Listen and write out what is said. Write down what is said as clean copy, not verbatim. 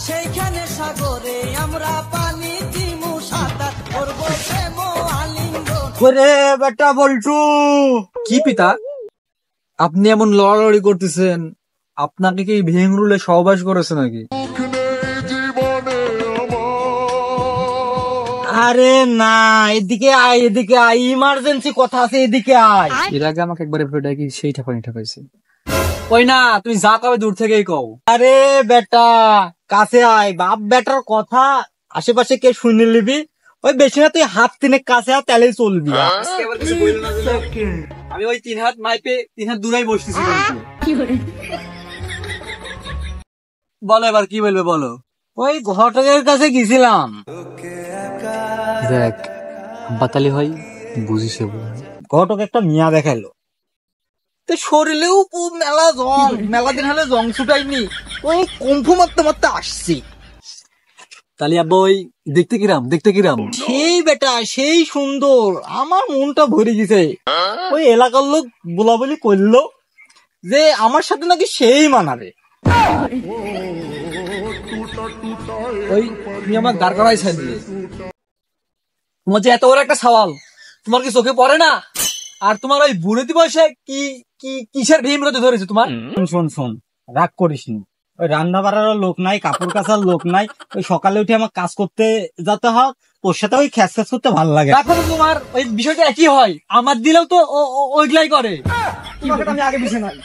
সেইখানে সাগরে আমরা পানি দিমু সাঁতার করবো প্রেম আলিঙ্গন। ওরে বেটা বল্টু, কি পিতা আপনি এমন লড়ালড়ি করতেছেন? আপনাকে কি ভেঙরুলে সহবাস করেছে নাকি? আরে না, এদিকে আয়, এদিকে আয়, ইমার্জেন্সি কথা আছে, এদিকে আয়। এর আগে আমাকে একবার কি সেই ঠাপানি ঠাপাইছে। ওই না, তুমি যা কবে দূর থেকেই কও। আরে বেটা কাছে আয়, বাপ বেটার কথা আশেপাশে কে শুনে নিবি, ওই বেশি না তুই হাত তিনে কাছে আয়, তাহলেই চলবি। আমি ওই 3 হাত মাইপে 3 হাত দূরেই বসতেছি। বলো এবার কি বলবে বলো। ওই ঘটকের কাছে গেছিলাম। দেখ বাতালি হয় বুঝিস, ঘটক একটা মিয়া দেখালো, তো শরীরেও মেলা জং, মেলা দিন হলে জং ছুটাইনি, ওই কম্ফু মারতে মারতে আসছি। তাহলে আব্বা ওই দেখতে কিরাম, দেখতে কিরাম? সেই বেটা সেই সুন্দর, আমার মনটা ভরে গেছে। ওই এলাকার লোক বলা বলি করলো যে আমার সাথে নাকি সেই মানাবে। ওই তুমি আমার দাঁড় করাই দিলে, তোমার যে এত বড় একটা সওয়াল, তোমার কি চোখে পড়ে না? আর তোমার ওই বুড়েতি বয়সে কি কি কিসের ভীমরতি ধরেছে তোমার? শোন শোন, রাগ করিস নি, ওই রান্না বাড়ার লোক নাই, কাপড় কাচার লোক নাই, ওই সকালে উঠে আমার কাজ করতে যেতে হয়, তোর সাথে ওই খ্যাস খ্যাস করতে ভালো লাগে। এখন তোমার ওই বিষয়টা একই হয়, আমার দিলেও তো ওইগুলাই করে। আমি আগে পিছিয়ে নাই।